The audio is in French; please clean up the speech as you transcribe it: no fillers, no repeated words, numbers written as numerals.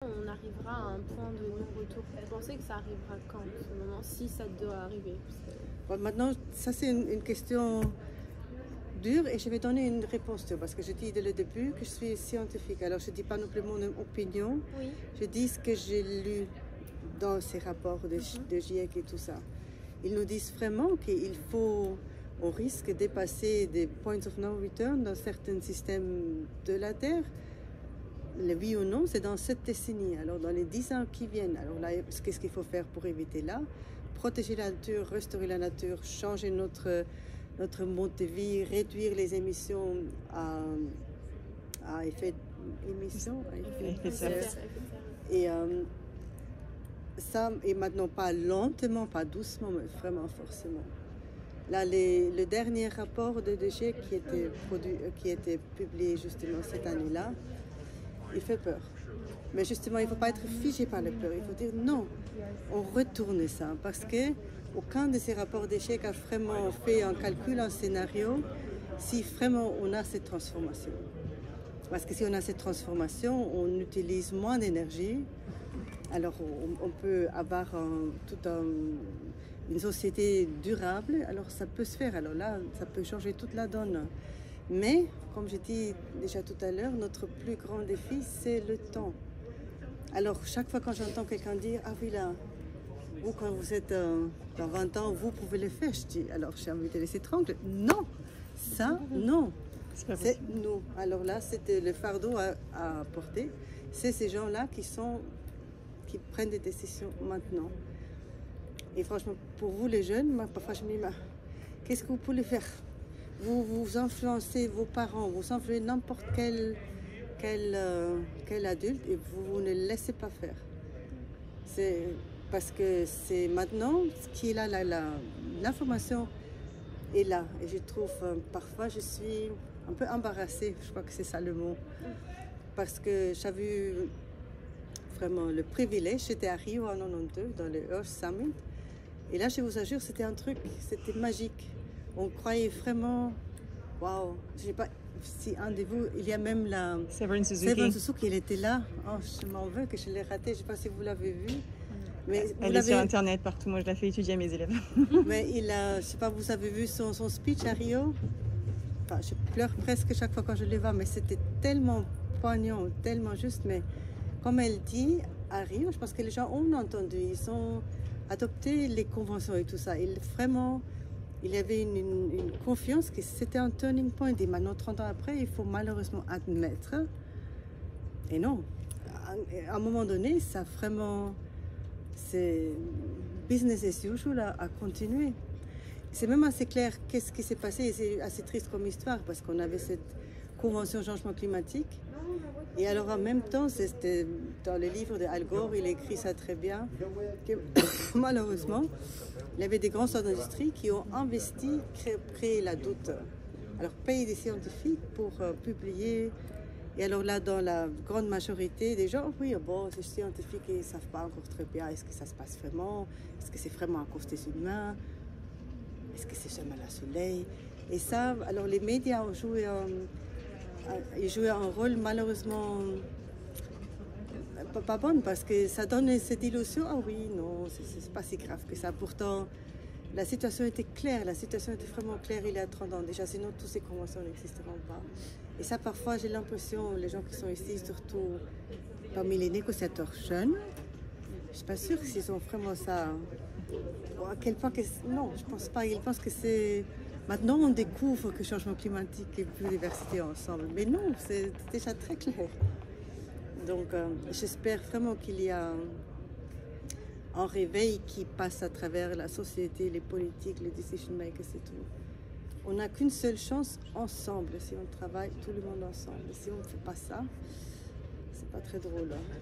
On arrivera à un point de non-retour. Vous pensez que ça arrivera quand, ce moment, si ça doit arriver? Bon, maintenant, ça c'est une question dure et je vais donner une réponse parce que je dis dès le début que je suis scientifique. Alors je ne dis pas non plus mon opinion, oui. Je dis ce que j'ai lu dans ces rapports de GIEC et tout ça. Ils nous disent vraiment qu'il faut, on risque de dépasser des points of no return dans certains systèmes de la Terre. Le oui ou non, c'est dans cette décennie. Alors dans les 10 ans qui viennent, alors là, qu'est-ce qu'il faut faire pour éviter là? Protéger la nature, restaurer la nature, changer notre mode de vie, réduire les émissions à effet de serre. Et ça, et maintenant pas lentement, pas doucement, mais vraiment forcément. Là, le dernier rapport de GIEC qui était publié justement cette année-là, il fait peur. Mais justement, il ne faut pas être figé par la peur. Il faut dire non, on retourne ça. Parce qu'aucun de ces rapports d'échec a vraiment fait un calcul, un scénario, si vraiment on a cette transformation. Parce que si on a cette transformation, on utilise moins d'énergie. Alors on peut avoir une société durable. Alors ça peut se faire. Alors là, ça peut changer toute la donne. Mais, comme j'ai dit déjà tout à l'heure, notre plus grand défi, c'est le temps. Alors, chaque fois quand j'entends quelqu'un dire « Ah oui, là, vous, quand vous êtes dans 20 ans, vous pouvez le faire », je dis « Alors, j'ai envie de laisser tranquille. » Non, ça, non. C'est nous. Alors là, c'était le fardeau à porter. C'est ces gens-là qui prennent des décisions maintenant. Et franchement, pour vous les jeunes, moi, parfois je me dis « Qu'est-ce que vous pouvez faire ?» Vous influencez vos parents, vous influencez n'importe quel adulte et vous ne laissez pas faire. C'est parce que c'est maintenant ce qui est là, l'information est là. Et je trouve, parfois je suis un peu embarrassée, je crois que c'est ça le mot. Parce que j'avais eu vraiment le privilège, j'étais à Rio en 92, dans le Earth Summit. Et là, je vous assure, c'était un truc, c'était magique. On croyait vraiment, waouh, je ne sais pas si un de vous, il y a même la Severin Suzuki, il était là. Oh, je m'en veux que je l'ai raté, je ne sais pas si vous l'avez vu. Mais elle est sur Internet partout, moi je la fais étudier à mes élèves. Mais je ne sais pas, vous avez vu son speech à Rio? Enfin, je pleure presque chaque fois quand je le vois, mais c'était tellement poignant, tellement juste. Mais comme elle dit, à Rio, je pense que les gens ont entendu, ils ont adopté les conventions et tout ça. Il y avait une confiance que c'était un turning point. Et maintenant, 30 ans après, il faut malheureusement admettre. Et non, à un moment donné, ça vraiment, c'est business as usual à continuer. C'est même assez clair qu'est-ce qui s'est passé. Et c'est assez triste comme histoire parce qu'on avait cette convention changement climatique. Et alors en même temps, c'était dans le livre de Al Gore, il écrit ça très bien, que malheureusement, il y avait des grandes industries qui ont investi, créé la doute. Alors payer des scientifiques pour publier. Et alors là, dans la grande majorité des gens, oui, bon, ces scientifiques, ils ne savent pas encore très bien, est-ce que ça se passe vraiment? Est-ce que c'est vraiment à cause des humains? Est-ce que c'est seulement le soleil? Et ça, alors les médias ont joué un rôle malheureusement pas bon parce que ça donne cette illusion, ah oui, non, c'est pas si grave que ça. Pourtant, la situation était claire, la situation était vraiment claire il y a 30 ans déjà, sinon toutes ces conventions n'existeront pas. Et ça, parfois, j'ai l'impression, les gens qui sont ici, surtout parmi les négociateurs jeunes, je suis pas sûre s'ils ont vraiment ça. À quel point que... Non, je pense pas. Ils pensent que c'est... Maintenant, on découvre que changement climatique et biodiversité ensemble. Mais non, c'est déjà très clair. Donc, j'espère vraiment qu'il y a un réveil qui passe à travers la société, les politiques, les decision makers et tout. On n'a qu'une seule chance ensemble, si on travaille tout le monde ensemble. Si on ne fait pas ça, c'est pas très drôle. Hein.